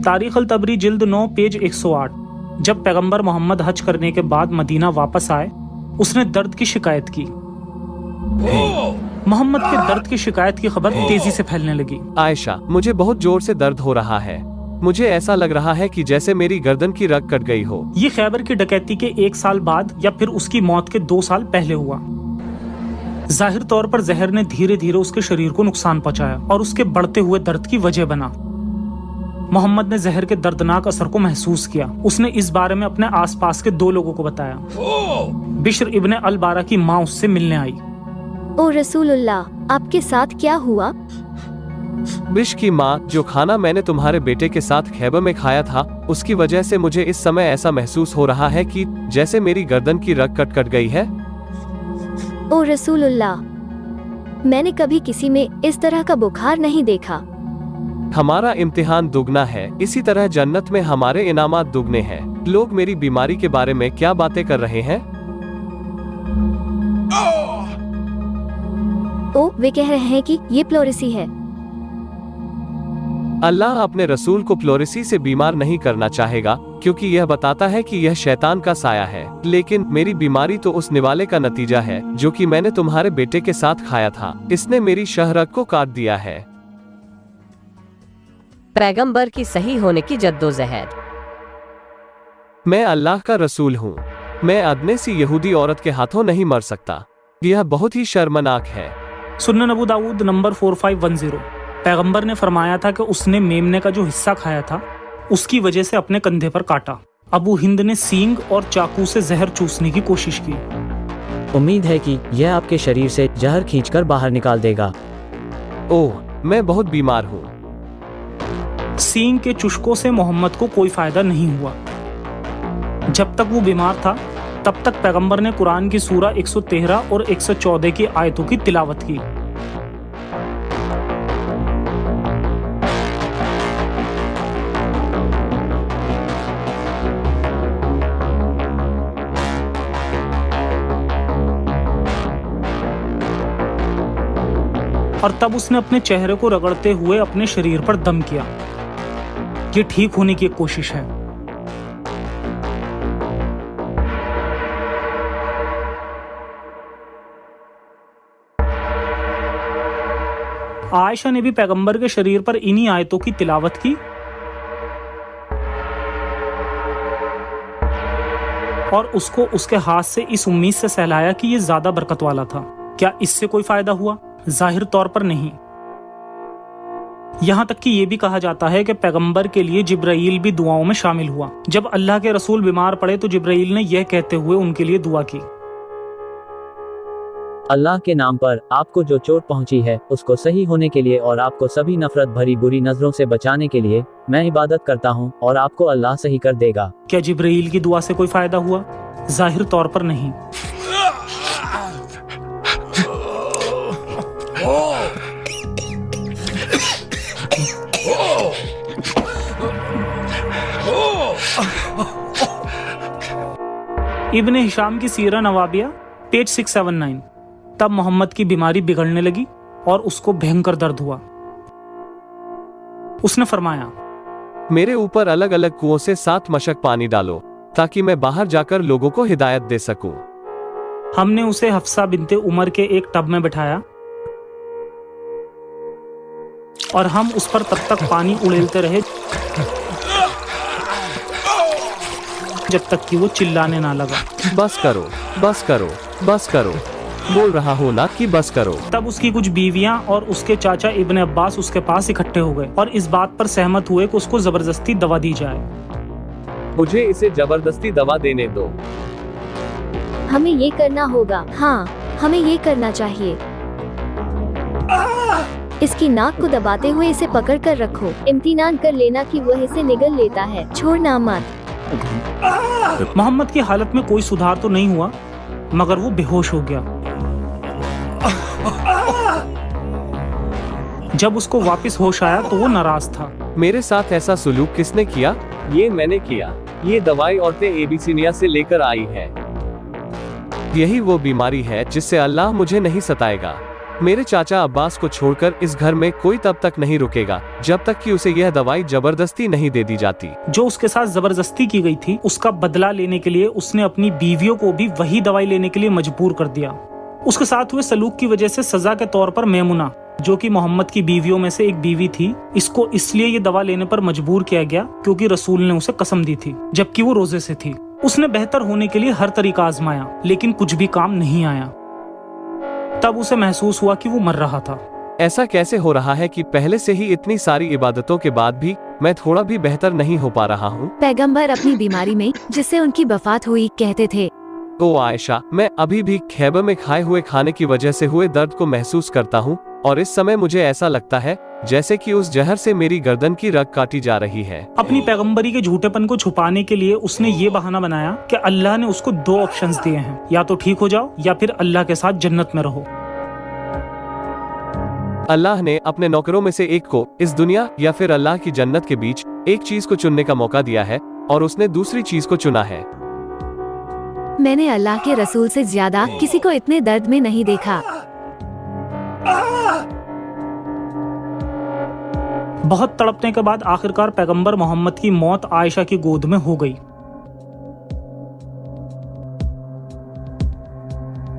तारीख अल तबरी जिल्द 9 पेज 108। जब पैगंबर मोहम्मद हज करने के बाद मदीना वापस आए, उसने दर्द की शिकायत की। मोहम्मद के दर्द की शिकायत की खबर तेजी से फैलने लगी। आयशा, मुझे बहुत जोर से दर्द हो रहा है। मुझे ऐसा लग रहा है कि जैसे मेरी गर्दन की रग कट गई हो। ये खैबर की डकैती के 1 साल बाद या फिर उसकी मौत के 2 साल पहले हुआ। जाहिर तौर पर जहर ने धीरे धीरे उसके शरीर को नुकसान पहुंचाया और उसके बढ़ते हुए दर्द की वजह बना। मोहम्मद ने जहर के दर्दनाक असर को महसूस किया। उसने इस बारे में अपने आसपास के 2 लोगों को बताया। बिश्र इब्ने अल बारा की माँ उससे मिलने आई। ओ रसूलुल्लाह, आपके साथ क्या हुआ? बिश की माँ, जो खाना मैंने तुम्हारे बेटे के साथ खैबर में खाया था, उसकी वजह से मुझे इस समय ऐसा महसूस हो रहा है कि जैसे मेरी गर्दन की रग कट गई है। ओ रसूलुल्लाह, मैंने कभी किसी में इस तरह का बुखार नहीं देखा। हमारा इम्तिहान दुगना है, इसी तरह जन्नत में हमारे इनामात दुगने हैं। लोग मेरी बीमारी के बारे में क्या बातें कर रहे हैं? ओ, वे कह रहे हैं कि ये प्लोरेसी है। अल्लाह अपने रसूल को प्लोरेसी से बीमार नहीं करना चाहेगा, क्योंकि यह बताता है कि यह शैतान का साया है। लेकिन मेरी बीमारी तो उस निवाले का नतीजा है जो कि मैंने तुम्हारे बेटे के साथ खाया था। इसने मेरी शहरग को काट दिया है। पैगंबर की सही होने की जद्दोजहद। मैं अल्लाह का रसूल हूँ। मैं अदने सी यहूदी औरत के हाथों नहीं मर सकता। यह बहुत ही शर्मनाक है। सुन्नन अबू दाऊद नंबर 4510। पैगंबर ने फरमाया था कि उसने मेमने का जो हिस्सा खाया था उसकी वजह से अपने कंधे पर काटा। अबू हिंद ने सींग और चाकू से जहर चूसने की कोशिश की। उम्मीद है कि यह आपके शरीर से जहर खींचकर बाहर निकाल देगा। ओह, मैं बहुत बीमार हूँ। सींग के चुस्कों से मोहम्मद को कोई फायदा नहीं हुआ। जब तक वो बीमार था तब तक पैगंबर ने कुरान की सूरा 113 और 114 की आयतों की तिलावत की। और तब उसने अपने चेहरे को रगड़ते हुए अपने शरीर पर दम किया। ये ठीक होने की एक कोशिश है। आयशा ने भी पैगंबर के शरीर पर इन्हीं आयतों की तिलावत की और उसको उसके हाथ से इस उम्मीद से सहलाया कि ये ज्यादा बरकत वाला था। क्या इससे कोई फायदा हुआ? जाहिर तौर पर नहीं। यहाँ तक कि ये भी कहा जाता है कि पैगंबर के लिए जिब्राईल भी दुआओं में शामिल हुआ। जब अल्लाह के रसूल बीमार पड़े तो जिब्राईल ने यह कहते हुए उनके लिए दुआ की, अल्लाह के नाम पर आपको जो चोट पहुंची है उसको सही होने के लिए और आपको सभी नफरत भरी बुरी नजरों से बचाने के लिए मैं इबादत करता हूं और आपको अल्लाह सही कर देगा। क्या जिब्राईल की दुआ से कोई फायदा हुआ? जाहिर तौर पर नहीं। इब्ने हिशाम की सीरा नवाबिया पेज 679। तब मोहम्मद की बीमारी बिगड़ने लगी और उसको भयंकर दर्द हुआ। उसने फरमाया, मेरे ऊपर अलग अलग कुओं से 7 मशक पानी डालो ताकि मैं बाहर जाकर लोगों को हिदायत दे सकूं। हमने उसे हफ्सा बिनते उमर के एक टब में बिठाया और हम उस पर तब तक पानी उड़ेलते रहे जब तक कि वो चिल्लाने ना लगा। बस करो, बस करो, बस करो, बोल रहा हूँ ना कि बस करो। तब उसकी कुछ बीवियां और उसके चाचा इब्ने अब्बास उसके पास इकट्ठे हो गए और इस बात पर सहमत हुए कि उसको जबरदस्ती दवा दी जाए। मुझे इसे जबरदस्ती दवा देने दो। हमें ये करना होगा। हाँ, हमें ये करना चाहिए। इसकी नाक को दबाते हुए इसे पकड़ कर रखो। इम्तिनान कर लेना कि वह इसे निगल लेता है, छोड़ना मत। मोहम्मद की हालत में कोई सुधार तो नहीं हुआ मगर वो बेहोश हो गया। जब उसको वापस होश आया तो वो नाराज था। मेरे साथ ऐसा सुलूक किसने किया? ये मैंने किया। ये दवाई औरतें एबिसिनिया से लेकर आई है। यही वो बीमारी है जिससे अल्लाह मुझे नहीं सताएगा। मेरे चाचा अब्बास को छोड़कर इस घर में कोई तब तक नहीं रुकेगा जब तक कि उसे यह दवाई जबरदस्ती नहीं दे दी जाती। जो उसके साथ जबरदस्ती की गई थी, उसका बदला लेने के लिए उसने अपनी बीवियों को भी वही दवाई लेने के लिए मजबूर कर दिया। उसके साथ हुए सलूक की वजह से सजा के तौर पर मेमुना, जो कि मोहम्मद की बीवियों में से एक बीवी थी, इसको इसलिए ये दवा लेने पर मजबूर किया गया क्योंकि रसूल ने उसे कसम दी थी, जबकि वो रोजे से थी। उसने बेहतर होने के लिए हर तरीका आजमाया, लेकिन कुछ भी काम नहीं आया। तब उसे महसूस हुआ कि वो मर रहा था। ऐसा कैसे हो रहा है कि पहले से ही इतनी सारी इबादतों के बाद भी मैं थोड़ा भी बेहतर नहीं हो पा रहा हूँ। पैगंबर अपनी बीमारी में जिससे उनकी वफात हुई कहते थे, ओ आयशा, मैं अभी भी खैबर में खाए हुए खाने की वजह से हुए दर्द को महसूस करता हूँ और इस समय मुझे ऐसा लगता है जैसे कि उस जहर से मेरी गर्दन की रग काटी जा रही है। अपनी पैगंबरी के झूठेपन को छुपाने के लिए उसने ये बहाना बनाया कि अल्लाह ने उसको 2 ऑप्शंस दिए हैं, या तो ठीक हो जाओ या फिर अल्लाह के साथ जन्नत में रहो। अल्लाह ने अपने नौकरों में से एक को इस दुनिया या फिर अल्लाह की जन्नत के बीच एक चीज को चुनने का मौका दिया है और उसने दूसरी चीज को चुना है। मैंने अल्लाह के रसूल से ज्यादा किसी को इतने दर्द में नहीं देखा। बहुत तड़पने के बाद आखिरकार पैगंबर मोहम्मद की मौत आयशा की गोद में हो गई।